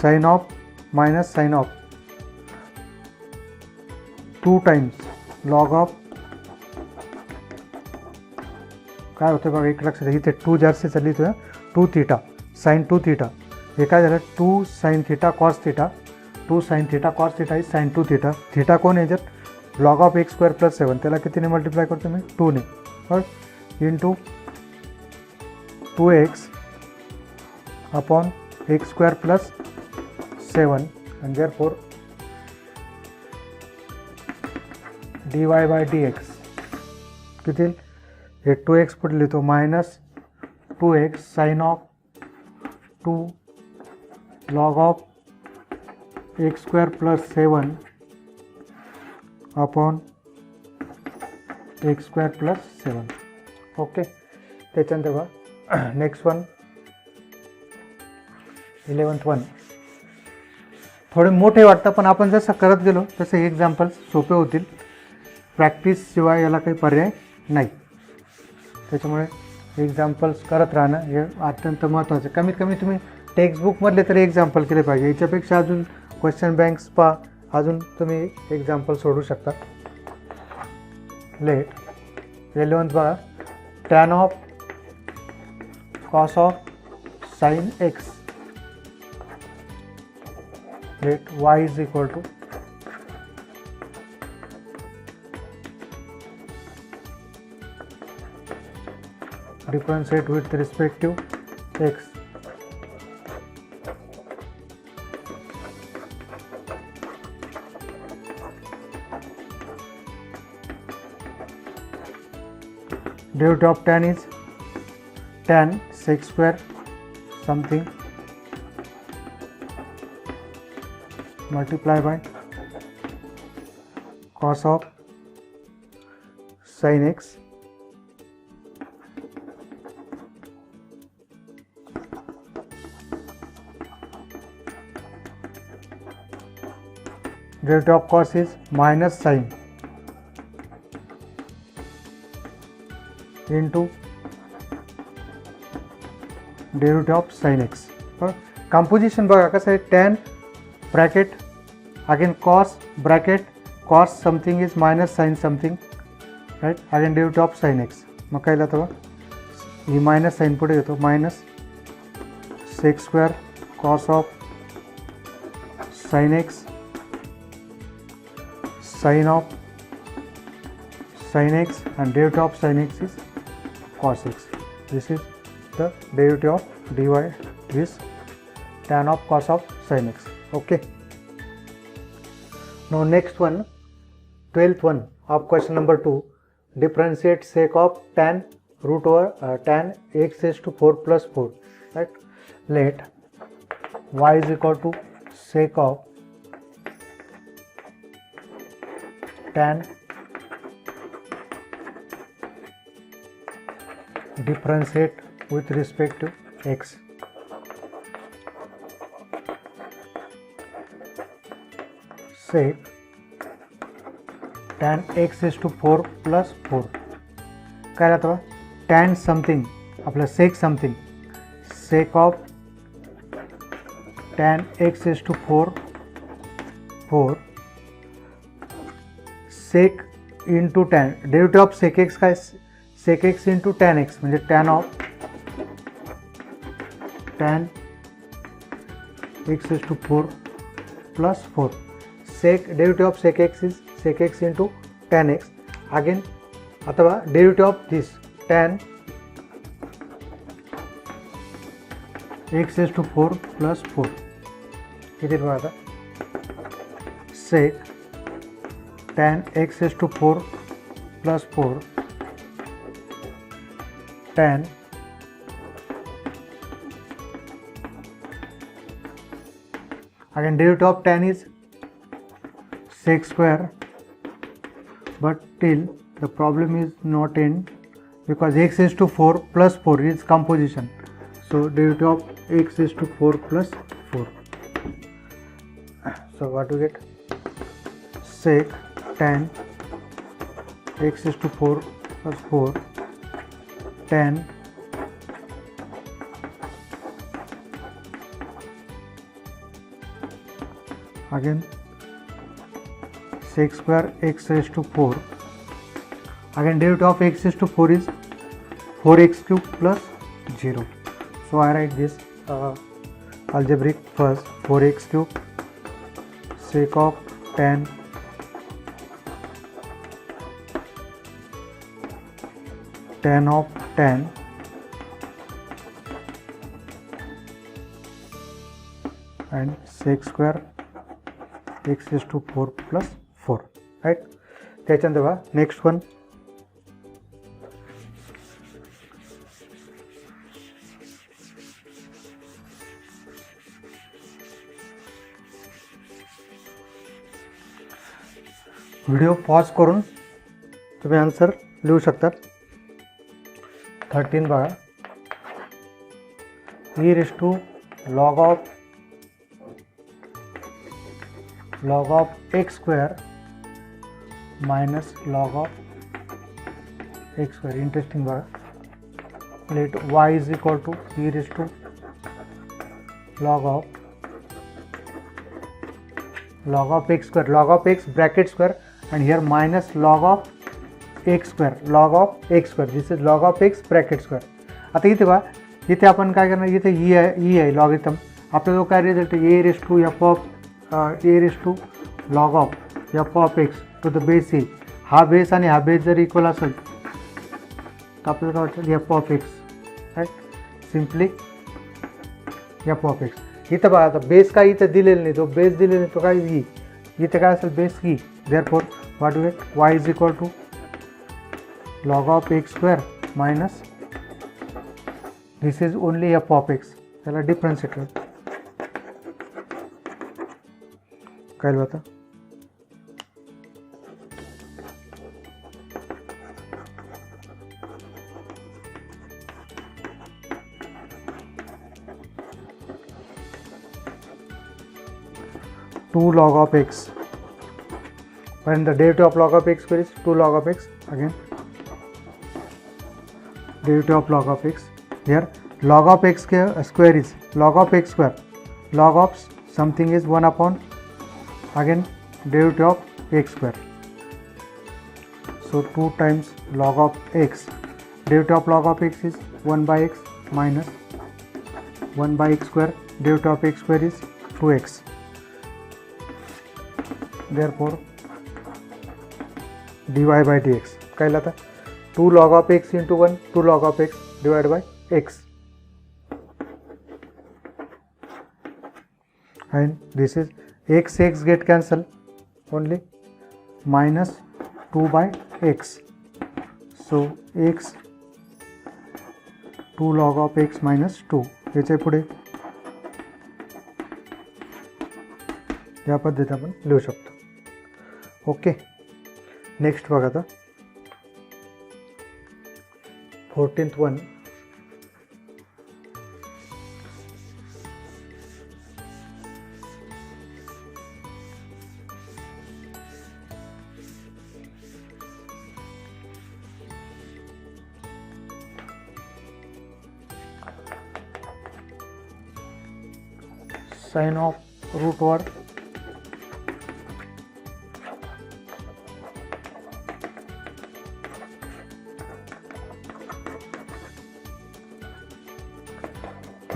sine of minus sine of 2 times log of काय होतं बघा एक लक्षात इथे 2 जास्त चालली तर 2 थिटा साइन 2 थिटा. हे काय झालं 2 sine theta cos theta 2 sine theta cos theta is sine 2 theta. Theta कोण आहे याच्यात log of x square plus 7 त्याला कितीने मल्टिप्लाय करतो मी 2ने बरं into 2x upon x square plus 7 and therefore dy by dx किती हे 2x पुढे लिहितो minus 2x sine of 2 log of x square plus 7 upon x square plus 7. Okay त्याच्यानंतर बघा next one 11th one थोडे मोठे वाटतं पण आपण जसं करत गेलो तसे एक्झाम्पल्स सोपे होतील. प्रॅक्टिसशिवाय याला काही पर्याय नाही. त्याच्यामुळे एक्झाम्पल्स करत राहणं हे अत्यंत महत्त्वाचं. कमीत कमी तुम्ही टेक्स्टबुकमधले तरी एक्झाम्पल केले पाहिजे. याच्यापेक्षा अजून क्वेश्चन बँक्स पहा अजून तुम्ही एक्झाम्पल सोडू शकता. लेट 11th बघा tan of cos of sine x let y is equal to differentiate with respect to x. Derivative of tan is tan sec square something multiply by cos of sin x derivative of cos is minus sin into derivative of sin x. Composition बघा कसं आहे tan bracket again cos bracket cos something is minus sin something right again derivative of sin x. मग काय लिहितो ही minus sign पुढे येतो minus sec square cos of sin x sin of sin x and derivative of sin x is cos x. This is the derivative of dy is tan of cos of sin x. Okay. Now next one 12th one of question number 2 differentiate sec of tan root over tan x raised to 4 plus 4 right. Let y is equal to sec of tan differentiate with respect to x. Sec tan x is to 4 plus 4 काय राहतं tan something आपलं sec something sec of tan x is to 4 sec into tan derivative of sec x काय sec x into tan x म्हणजे tan of tan x is to 4 plus 4 sec derivative of sec x is sec x into tan x again अथवा derivative of this tan x is to 4 plus 4 किती बघा आता sec tan x is to 4 plus 4 tan again derivative of tan is sec square but till the problem is not end because x is to 4 plus 4 is composition. So derivative of x is to 4 plus 4. So what we get? Sec tan x is to 4 plus 4 tan again sec square x raised to 4. Again derivative of x is to 4 is 4x cube plus 0. So I write this algebraic first 4x cube sec of tan of tan and sec square x is to 4 plus 4, right? त्याच्यानंतर next one video pause करून तुम्ही answer लिहू शकता. 13 बघा e raised to log of x square minus log of x square. Interesting बघा. Let y is equal to e raised to log of x square, log of x bracket square, and here minus log of x square, log of x square. This is log of x bracket square. आता इथे बघा, इथे आपण काय करणार, इथे e आहे logarithm. आपल्याला काय result a raised to f of a raised to log of f of x to the base e. हा बेस आणि हा बेस जर इक्वल असेल तर आपल्याला काय वाटतं f of x, right? Simply f of x. इथं बघा आता बेस काय इथं दिलेलं नाही, तो बेस दिलेला नाही, तो काय e. इथे काय असेल base e. Therefore what do get y is equal to log of x square minus this is only f of x. त्याला डिफरन्शिएट काय होता, to log of x. When the derivative of log of x square is 2 log of x. Again derivative of log of x. Here log of x square is log of x square. Log of something is 1 upon again derivative of x square. So 2 times log of x. Derivative of log of x is 1 by x minus 1 by x square. Derivative of x square is 2x. Therefore dy by dx काय लाता 2 log of x into 1 2 log of x divided by x, and this is x get cancel, only minus 2 by x. So x 2 log of x minus 2 याच्या पुढे या पद्धतीने आपण लिहू शकतो. Okay, next बघा आता 14th one. Sine of root over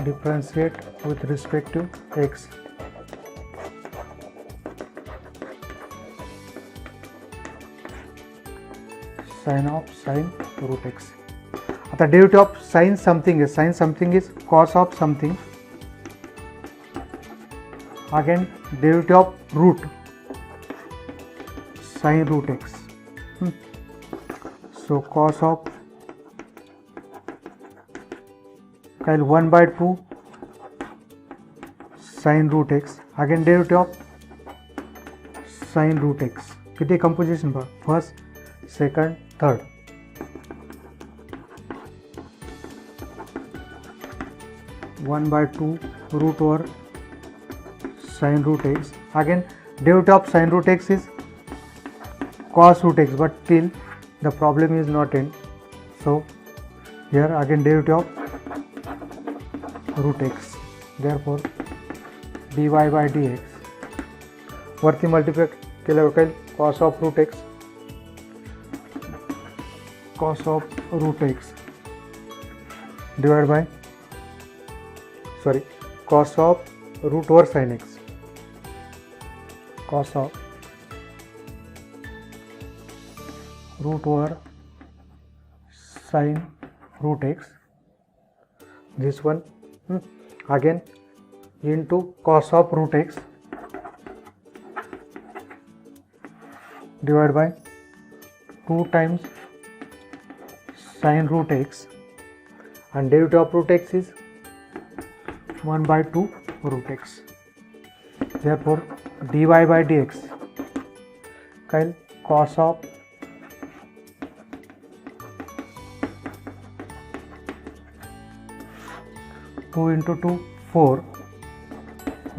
differentiate with respect to x. Sine of sine root x. आता derivative of sine something is cos of something. Again derivative of root sine root x. So cos of 1 by 2 sine root x. Again derivative of sine root x. किती composition पहा, first second, third. One by 2 root over sine root x. Again derivative of sine root x is cos root x, but till the problem is not in. So here again derivative of root x. Therefore dy by dx वरती multiply केल्यावर काय cos of root x divided by cos of root over sin x, cos of root over sin root x, this one again into cos of root x divided by 2 times sin root x, and derivative of root x is 1 by 2 root x. Therefore dy by dx काय cos of two into two 4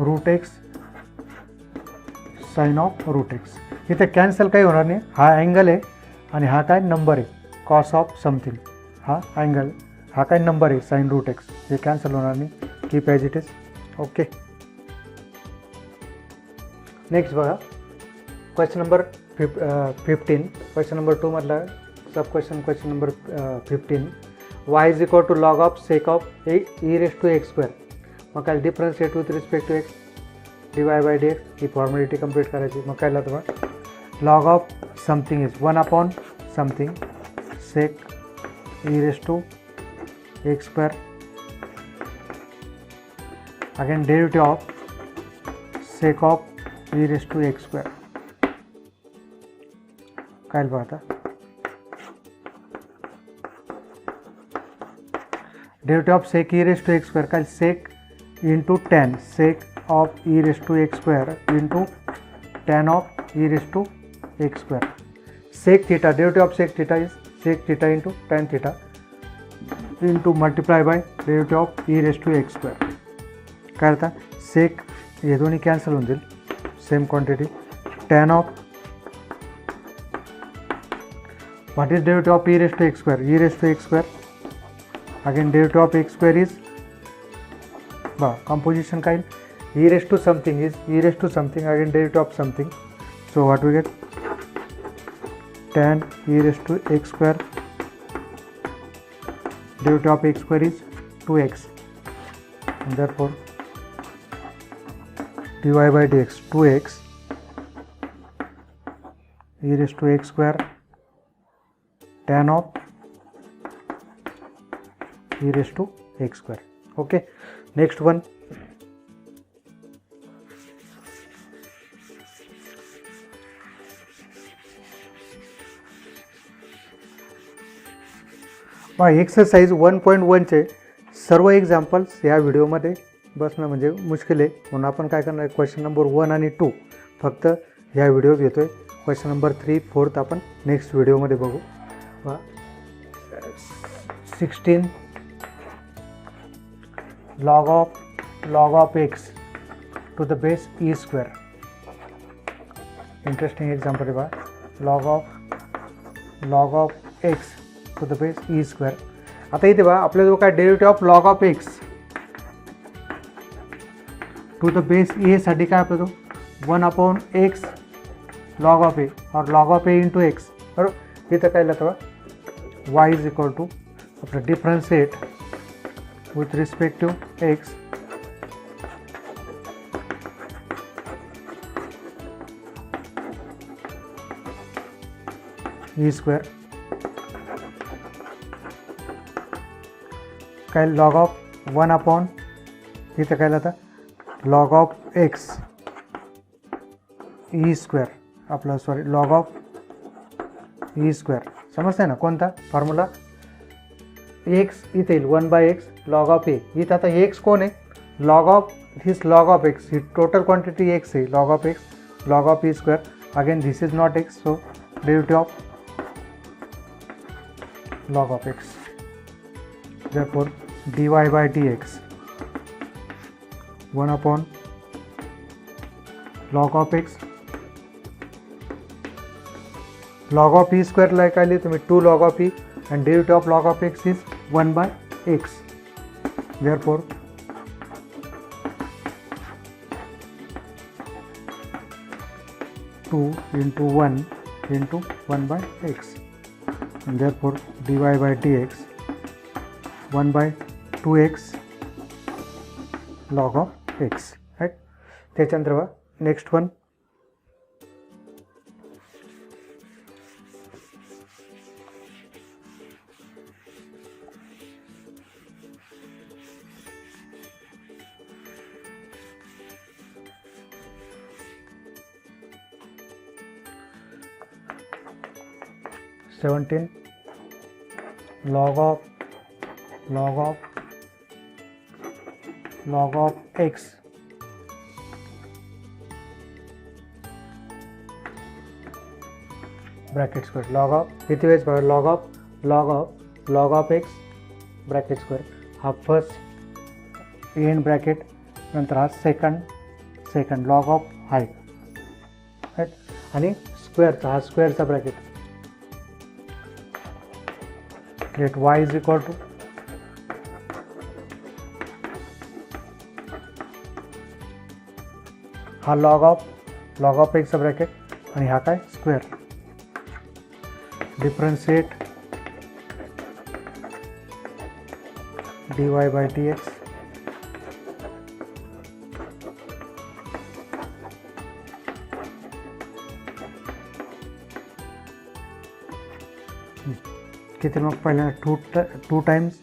root x sine of root x. इथे cancel काही होणार नाही. हा angle आहे आणि हा काय नंबर आहे कॉस ऑफ समथिंग. हा अँगल हा काय नंबर आहे साइन रूट एक्स. हे कॅन्सल होणार नाही. Keep as it is. Okay. Next बघा क्वेश्चन नंबर 15. क्वेश्चन नंबर 2 मधला sub question number 15. y is equal to log of sec of e raise to x square. मग काय differentiate with respect to x dy by dx. ही formality complete करायची. मग काय लागतं बघा log of something is 1 upon something sec e raise to x square. Again derivative of sec of e raise to x square. काय बघा आता derivative of sec e raise to x square काय sec into tan sec of e raise to x square into tan of e raise to x square. Sec theta derivative of sec theta is sec theta into tan theta into multiply by derivative of e raise to x square. काय आता sec हे दोन्ही cancel होऊन जाईल. Same quantity tan of what is derivative of e raise to x square. e raise to x square again derivative of x square is composition kind e raised to something is e raised to something again derivative of something. So what we get tan e raised to x square derivative of x square is 2x and therefore dy by dx 2x e raised to x square tan of e raised to x square. Okay, next one. Exercise 1.1 चे सर्व examples या व्हिडिओमध्ये बसणं म्हणजे मुश्किल आहे. म्हणून आपण काय करणार क्वेश्चन नंबर 1 आणि 2 फक्त ह्या व्हिडिओत घेतोय. क्वेश्चन नंबर 3, 4 आपण नेक्स्ट व्हिडिओमध्ये बघू. 16 log of x to the base e square. Interesting example है बा log of x to the base e square. आता इथे बा आपल्याजवळ काय derivative of log of x to the base e साठी काय आपल्याजवळ 1 upon x log of a और log of a into x. बरोबर. इथं काय लागतं बा y इज इक्वल टू आपलं differentiate with respect to x e square काय log of 1 अपॉन इथे काय लागतं log of x e square आपला log of e square. समजतंय ना कोणता फॉर्म्युला x इथे येईल 1 by x log of a. इथं आता एक्स कोण आहे log of this log of x ही टोटल क्वांटिटी एक्स आहे log of x log of e square. Again this is not x so derivative of log of x. Therefore dy by dx 1 upon log of x. Log of e square like I लिहितो मी 2 log of e and derivative of log of x is 1 by x. Therefore 2 into 1 into 1 by x, and therefore dy by dx 1 by 2x log of x, right? त्याच्यानंतर बघा next one, seventeen log of x bracket square log of किती वेळेस बघा log of x bracket square हा first and bracket नंतर हा second log of height, right, आणि स्क्वेअरचा हा स्क्वेअरचा bracket let y is equal to हा लॉग ऑफ एक्सचा ब्रॅकेट आणि हा काय square. Differentiate dy by dx किती मग पहिल्यांदा 2 टाइम्स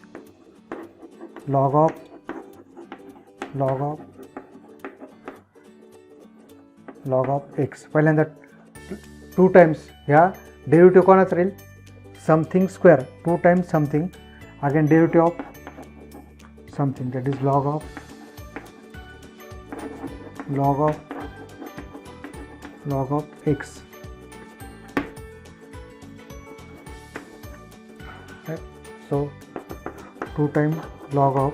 लॉग ऑफ एक्स, पहिल्यांदा 2 टाइम्स ह्या डेरिव्हेटिव्ह कोणाच राहील something square 2 times something again derivative of something that is log of x. So 2 times log of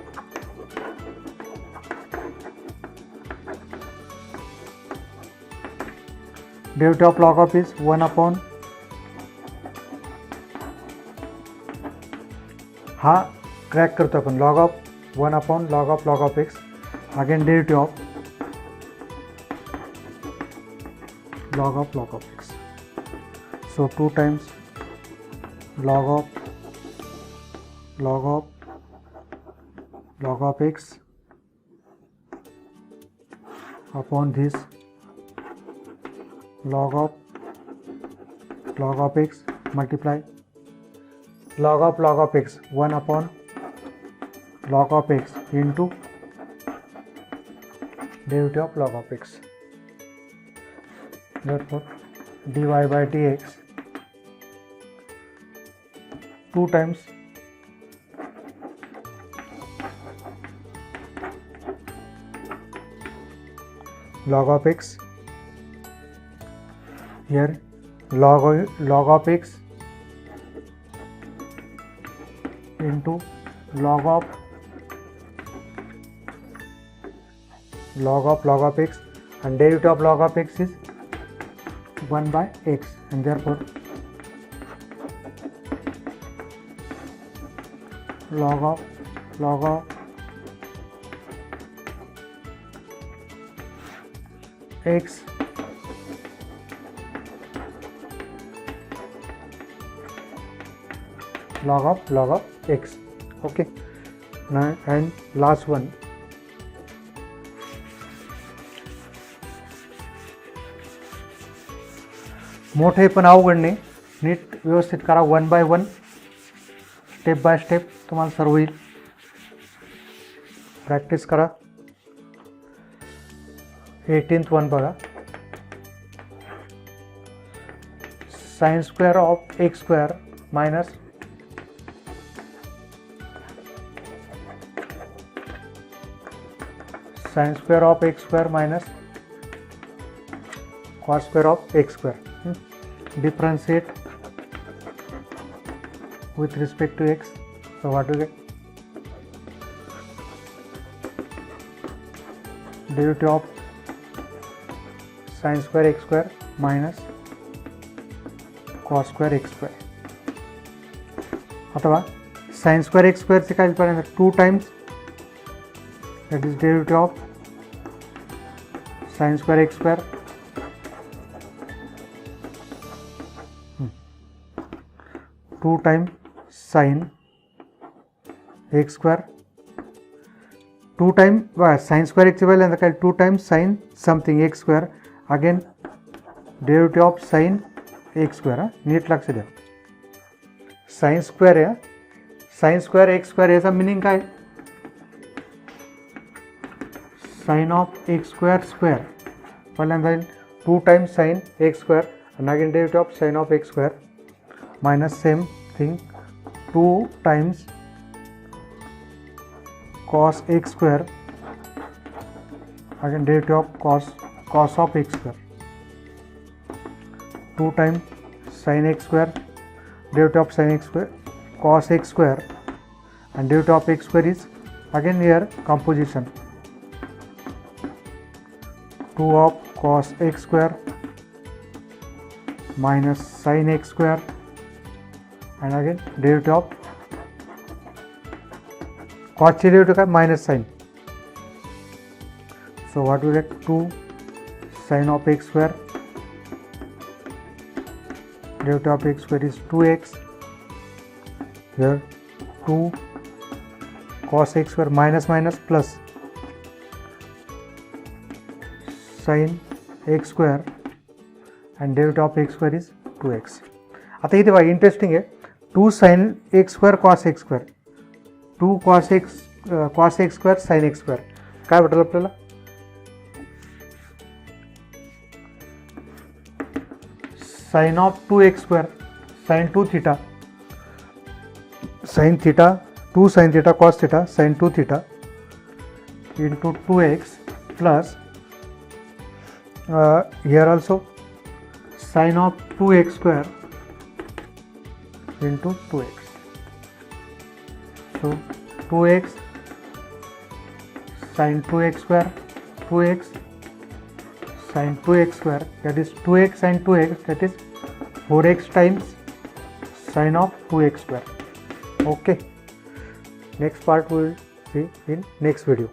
derivative of log of is 1 upon हा crack करतो आपण log of 1 upon log of x again derivative of log of x. So 2 times log of x upon this log of x multiply log of x 1 upon log of x into derivative of log of x. Therefore dy by dx 2 times log of x, here log of x into log of x, and derivative of log of x is 1 by x, and therefore log of x log of x. Okay, now and last one, मोठे पण अवघड नाही, NEET व्यवस्थित करा 1 by 1 step by step तुम्हाला सर्व येईल. Practice करा. 18th one बघा, sin square of x square minus sin square of x square minus cos square of x square. Differentiate with respect to x. So what we get? Derivative of sin square x square minus cos square x square. अथवा sin square x square से क्या लिखा 2 times, that is derivative of sin square x square two times sin x square, 2 times sin square x square and 2 times sin something x square, again derivative of sin x square. नीट लग से देखो sin square है, sin square x square ऐसा meaning का है sin of x square square, पहले 2 times sin x square and again derivative of sin of x square minus same thing 2 times cos x square, again derivative of cos of x square, 2 times sin x square, derivative of sin x square, cos x square, and derivative of x square is again here composition 2 of cos x square minus sin x square and again derivative of cos derivative का minus sin. So what we get 2 sin of x square, derivative of x square is 2x, here 2 cos x square minus minus plus sin x square and derivative of x square is 2x. आता इथे बघा interesting आहे 2 sin x square cos x square, 2 cos x square sin x square काय भेटेल आपल्याला sin of 2x square sin 2 theta sin theta 2 sin theta cos theta sin 2 theta into 2x plus here also sin of 2x square into 2x. So 2x sin 2x square, 2x sin 2x square, that is 2x sin 2x, that is 4x times sin of 2x square. Okay, next part we will see in next video.